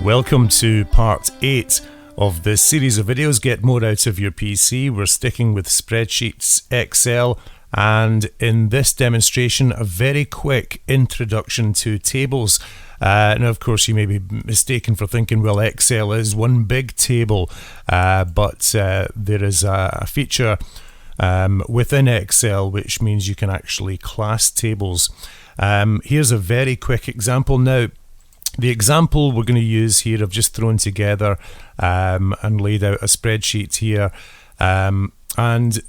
Welcome to part 8 of this series of videos, Get More Out of Your PC. We're sticking with spreadsheets, Excel, and in this demonstration, a very quick introduction to tables. Now, of course, you may be mistaken for thinking, well, Excel is one big table, but there is a feature within Excel which means you can actually class tables. Here's a very quick example. Now, the example we're going to use here, I've just thrown together and laid out a spreadsheet here. And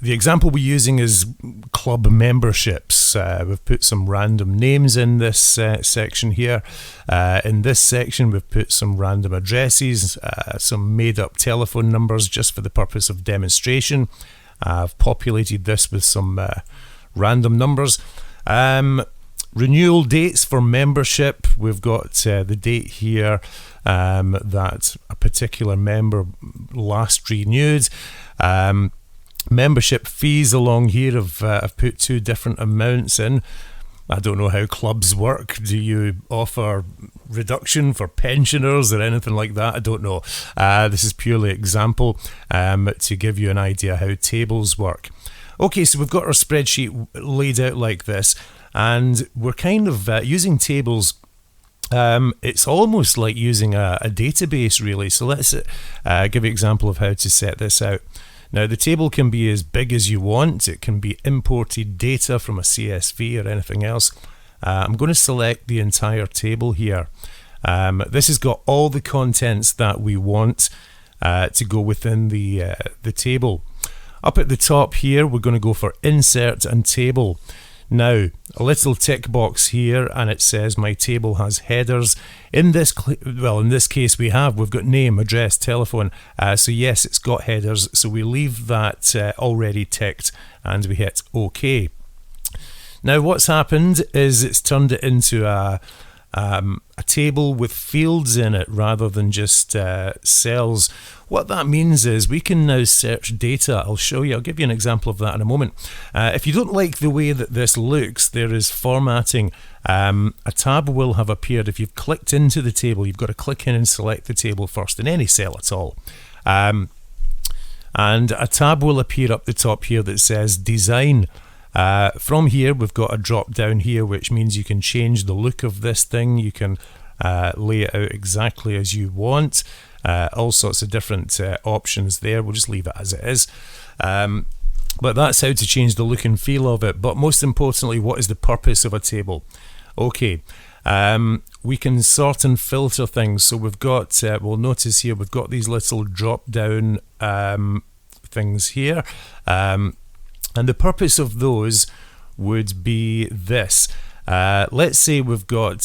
the example we're using is club memberships. We've put some random names in this section here. In this section, we've put some random addresses, some made-up telephone numbers just for the purpose of demonstration. I've populated this with some random numbers. Renewal dates for membership. We've got the date here that a particular member last renewed. Membership fees along here, I've put two different amounts in. I don't know how clubs work. Do you offer reduction for pensioners or anything like that? I don't know. This is purely example to give you an idea how tables work. Okay, so we've got our spreadsheet laid out like this, and we're kind of using tables. It's almost like using a database, really. So let's give you an example of how to set this out. Now, the table can be as big as you want. It can be imported data from a CSV or anything else. I'm going to select the entire table here. This has got all the contents that we want to go within the table. Up at the top here, we're going to go for Insert and Table. Now, a little tick box here, and it says my table has headers. In this case, we've got name, address, telephone. So yes, it's got headers. So we leave that already ticked, and we hit OK. Now, what's happened is it's turned it into a table with fields in it rather than just cells. What that means is we can now search data. I'll show you. I'll give you an example of that in a moment. If you don't like the way that this looks, there is formatting. A tab will have appeared. If you've clicked into the table, you've got to click in and select the table first in any cell at all. And a tab will appear up the top here that says Design. From here, we've got a drop down here, which means you can change the look of this thing. You can lay it out exactly as you want. All sorts of different options there. We'll just leave it as it is. But that's how to change the look and feel of it. But most importantly, what is the purpose of a table? Okay, we can sort and filter things. So we've got, we'll notice here, we've got these little drop down things here. And the purpose of those would be this. Let's say we've got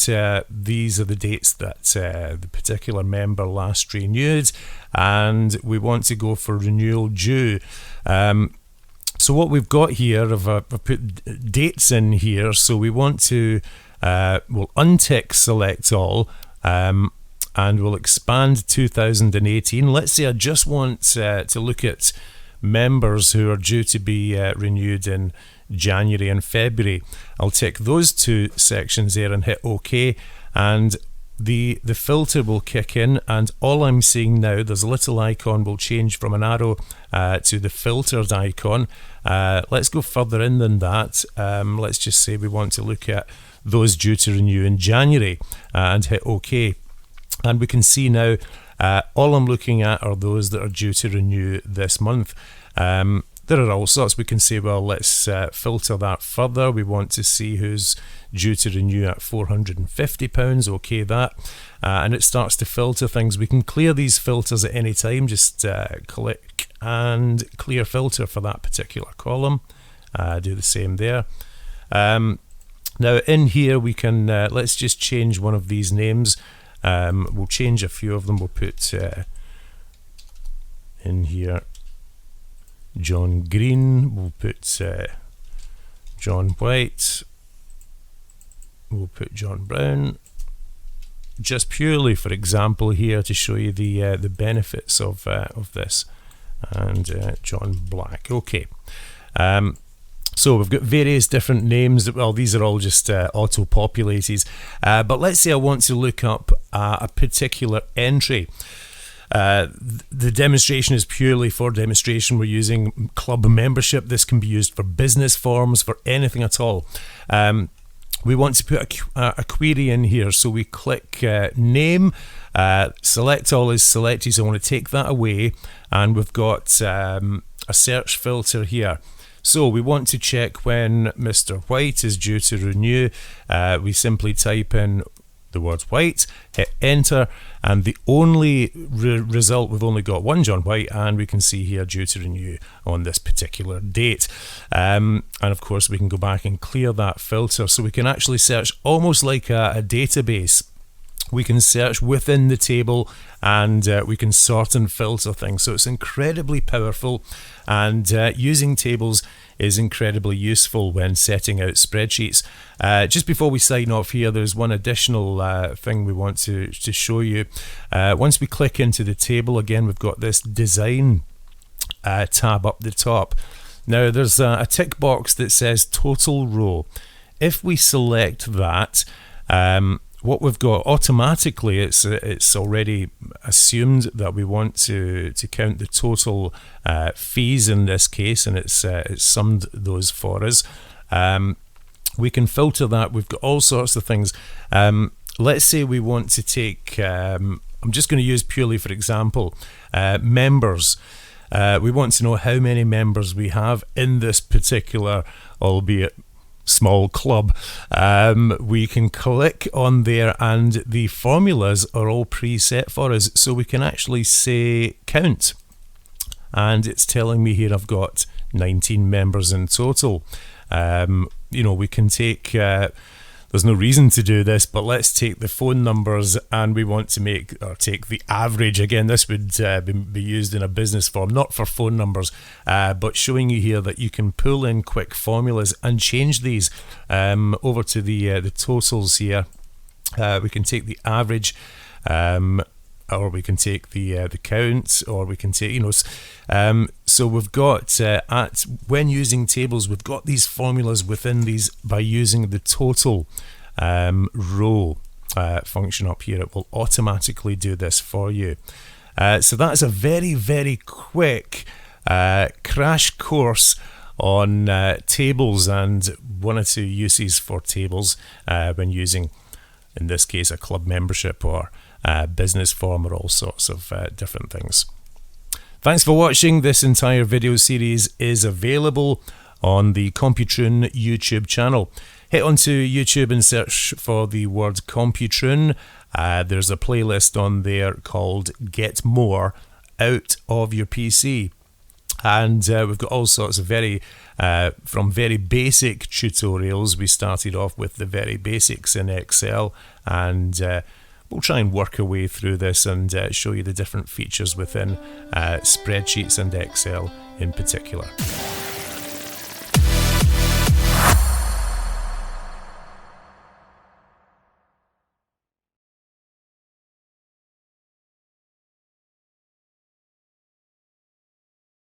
these are the dates that the particular member last renewed, and we want to go for renewal due. So what we've got here, I've put dates in here, so we want to, we'll untick select all, and we'll expand 2018. Let's say I just want to look at members who are due to be renewed in January and February. I'll tick those two sections there and hit OK, and the filter will kick in, and all I'm seeing now, there's a little icon will change from an arrow to the filtered icon. Let's go further in than that. Let's just say we want to look at those due to renew in January and hit OK, and we can see now all I'm looking at are those that are due to renew this month. There are all sorts. We can say, well, let's filter that further. We want to see who's due to renew at £450. OK, that. And it starts to filter things. We can clear these filters at any time. Just click and clear filter for that particular column. Do the same there. Now in here we can, let's just change one of these names. We'll change a few of them. We'll put in here John Green. We'll put John White. We'll put John Brown. Just purely for example here to show you the benefits of this. And John Black. Okay. So we've got various different names. Well, these are all just auto-populated. But let's say I want to look up a particular entry. The demonstration is purely for demonstration. We're using club membership. This can be used for business forms, for anything at all. We want to put a query in here. So we click name, select all is selected. So I want to take that away. And we've got a search filter here. So we want to check when Mr. White is due to renew. We simply type in the word White, hit enter, and the only result, we've only got one John White, and we can see here due to renew on this particular date. And of course we can go back and clear that filter, so we can actually search almost like a database. We can search within the table, and we can sort and filter things. So it's incredibly powerful, and using tables is incredibly useful when setting out spreadsheets. Just before we sign off here, there's one additional thing we want to show you. Once we click into the table, again, we've got this design tab up the top. Now there's a tick box that says total row. If we select that, what we've got automatically, it's already assumed that we want to count the total fees in this case, and it's summed those for us. We can filter that. We've got all sorts of things. Let's say we want to take, I'm just going to use purely for example, members. We want to know how many members we have in this particular, albeit small club. We can click on there, and the formulas are all preset for us, so we can actually say count, and it's telling me here I've got 19 members in total. You know, we can take there's no reason to do this, but let's take the phone numbers, and we want to take the average. Again, this would be used in a business form, not for phone numbers, but showing you here that you can pull in quick formulas and change these over to the totals here. We can take the average, or we can take the count, or we can take, so we've got when using tables, we've got these formulas within these by using the total row function up here. It will automatically do this for you. So that's a very, very quick crash course on tables, and one or two uses for tables when using, in this case, a club membership or business form, or all sorts of different things. Thanks for watching. This entire video series is available on the Computron YouTube channel. Head onto YouTube and search for the word Computron. There's a playlist on there called Get More Out of Your PC. And we've got all sorts of from very basic tutorials. We started off with the very basics in Excel, and we'll try and work our way through this and show you the different features within spreadsheets and Excel in particular.